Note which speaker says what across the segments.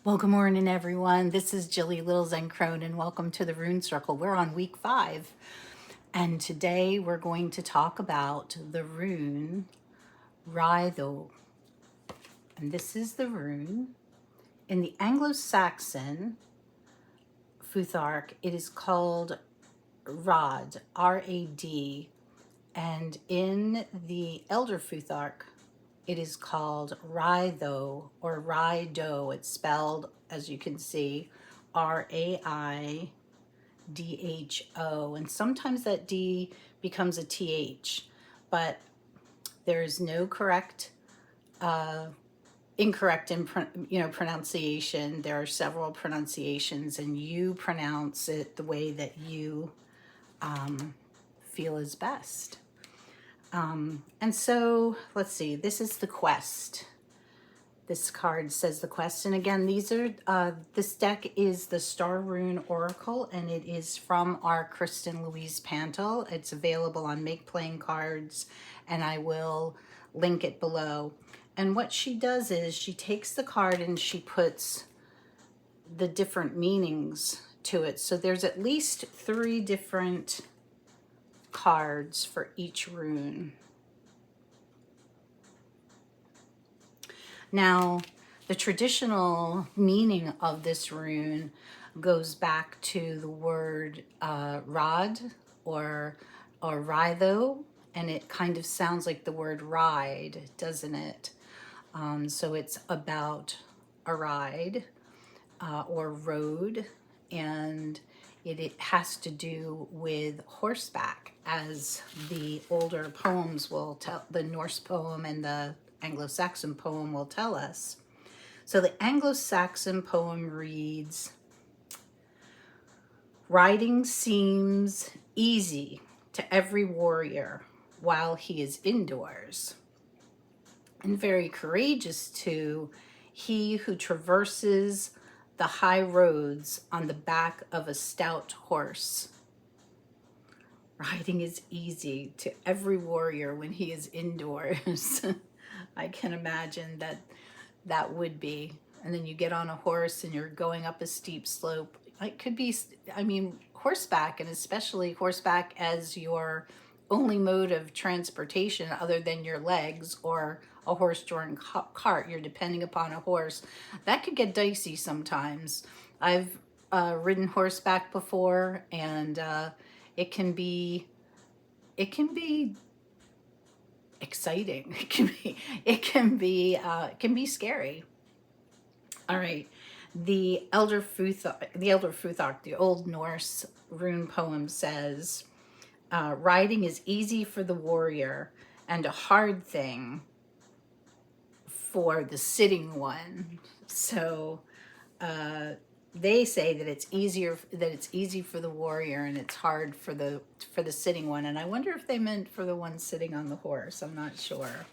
Speaker 1: Well, good morning, everyone. This is Jilly Little Zen Crone, and welcome to the Rune Circle. We're on week 5, and today we're going to talk about the rune Raidho. And this is the rune. In the Anglo-Saxon Futhark, it is called Rad, R-A-D, and in the Elder Futhark, it is called Raidho or Raidho. It's spelled, as you can see, R-A-I-D-H-O. And sometimes that D becomes a TH, but there is no incorrect pronunciation. There are several pronunciations, and you pronounce it the way that you feel is best. And so let's see, this is the quest. This card says the quest. And again, this deck is the Star Rune Oracle, and it is from our Kristen Louise Pantel. It's available on Make Playing Cards, and I will link it below. And what she does is she takes the card and she puts the different meanings to it. So there's at least 3 different cards for each rune. Now, the traditional meaning of this rune goes back to the word rad or raidho, and it kind of sounds like the word ride, doesn't it? So it's about a ride or road, and it has to do with horseback, as the older poems will tell, the Norse poem and the Anglo-Saxon poem will tell us. So the Anglo-Saxon poem reads, "Riding seems easy to every warrior while he is indoors, and very courageous to he who traverses the high roads on the back of a stout horse." Riding is easy to every warrior when he is indoors. I can imagine that would be. And then you get on a horse and you're going up a steep slope. It could be, horseback, and especially horseback as your only mode of transportation other than your legs or a horse-drawn cart. You're depending upon a horse. That could get dicey sometimes. I've ridden horseback before, and it can be exciting. It can be scary. All right. The Elder Futhark, the Old Norse rune poem says, riding is easy for the warrior and a hard thing for the sitting one. So they say that it's easy for the warrior and it's hard for the sitting one. And I wonder if they meant for the one sitting on the horse. I'm not sure.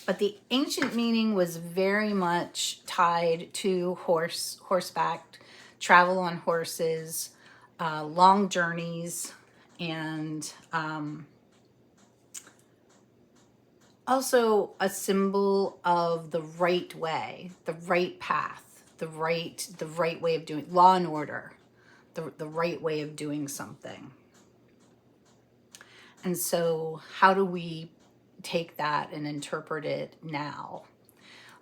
Speaker 1: But the ancient meaning was very much tied to horseback, travel on horses, long journeys, and also a symbol of the right way, the right path, the right way of doing law and order, the right way of doing something. And so how do we take that and interpret it now?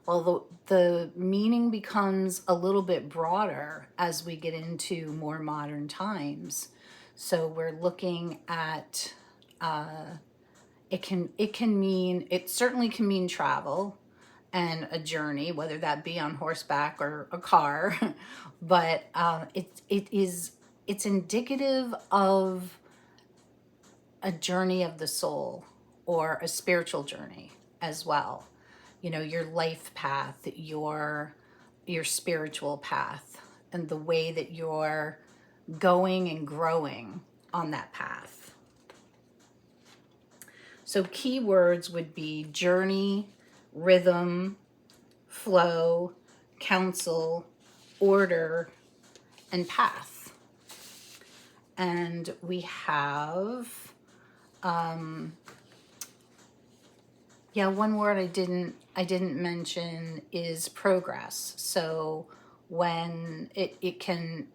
Speaker 1: Well, the meaning becomes a little bit broader as we get into more modern times. So we're looking at it certainly can mean travel and a journey, whether that be on horseback or a car, but it's indicative of a journey of the soul or a spiritual journey as well. Your life path, your spiritual path, and the way that you're going and growing on that path. So keywords would be journey, rhythm, flow, counsel, order, and path. And we have, one word I didn't mention is progress. So when it can,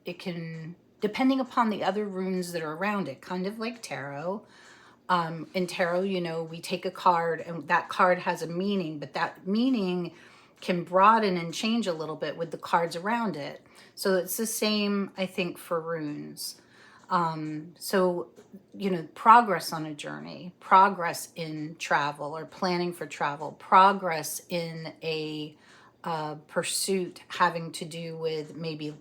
Speaker 1: depending upon the other runes that are around it, kind of like tarot. In tarot, you know, we take a card and that card has a meaning, but that meaning can broaden and change a little bit with the cards around it. So it's the same, I think, for runes. So, you know, progress on a journey, progress in travel or planning for travel, progress in a pursuit having to do with maybe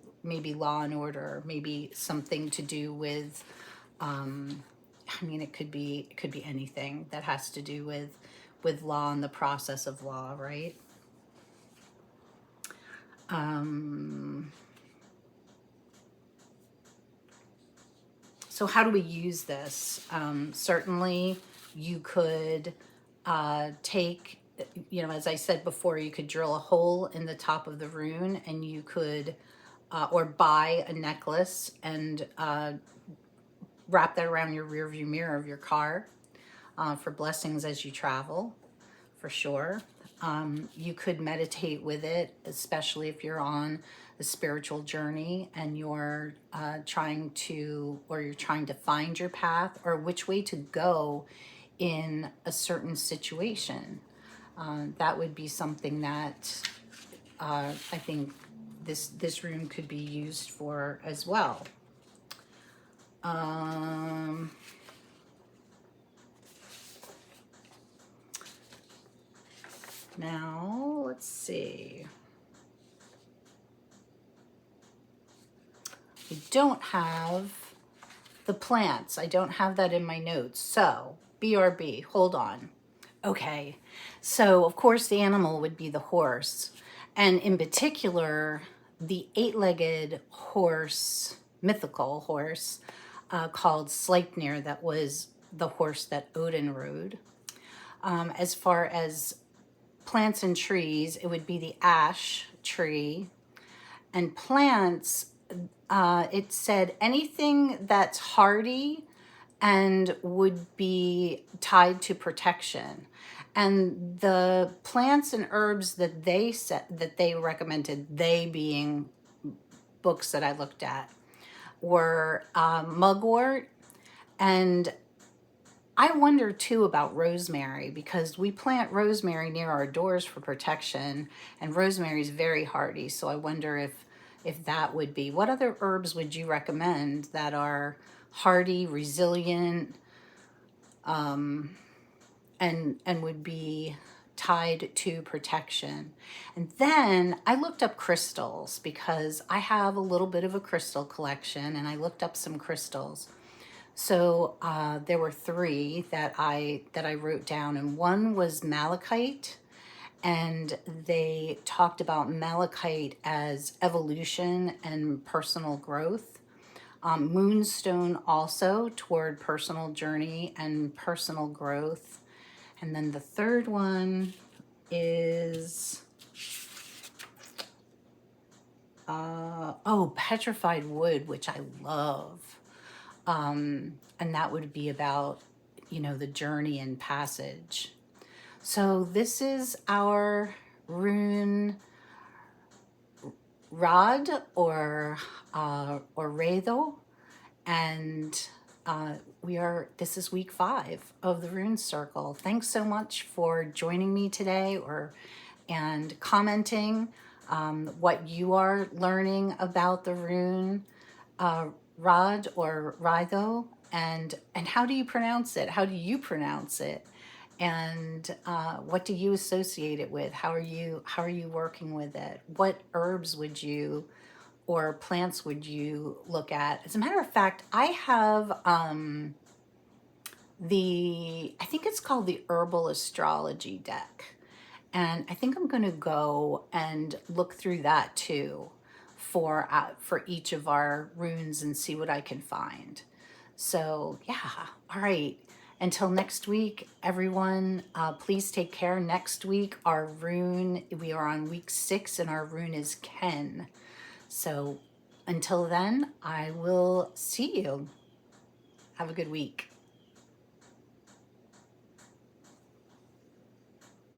Speaker 1: law and order, maybe something to do with, I mean, it could be anything that has to do with law and the process of law, right? So how do we use this? Certainly you could take, you know, as I said before, you could drill a hole in the top of the rune, and you could, or buy a necklace and wrap that around your rear view mirror of your car for blessings as you travel, for sure. You could meditate with it, especially if you're on a spiritual journey and you're trying to find your path or which way to go in a certain situation. That would be something that I think this room could be used for as well. Now, let's see. I don't have the plants. I don't have that in my notes. So, BRB, hold on. Okay, so of course the animal would be the horse. And in particular, the eight-legged horse, mythical horse, called Sleipnir, that was the horse that Odin rode. As far as plants and trees, it would be the ash tree. And plants, it said anything that's hardy and would be tied to protection. And the plants and herbs that they said that they recommended, they being books that I looked at, were mugwort. And I wonder too about rosemary, because we plant rosemary near our doors for protection, and rosemary is very hardy. So I wonder if that would be. What other herbs would you recommend that are hardy, resilient, and would be tied to protection? And then I looked up crystals, because I have a little bit of a crystal collection, and I looked up some crystals. So there were three that I wrote down, and one was malachite, and they talked about malachite as evolution and personal growth. Moonstone also toward personal journey and personal growth. And then the third one is, petrified wood, which I love. And that would be about, you know, the journey and passage. So this is our rune rod, or Raidho, and this is week 5 of the Rune Circle. Thanks so much for joining me today, and commenting what you are learning about the rune rod or Raidho, and how do you pronounce it? How do you pronounce it? And what do you associate it with? How are you working with it? What herbs would you or plants would you look at? As a matter of fact, I have I think it's called the Herbal Astrology deck. And I think I'm going to go and look through that too for each of our runes and see what I can find. So yeah, all right. Until next week, everyone, please take care. Next week, our rune, we are on week 6, and our rune is Ken. So until then, I will see you. Have a good week.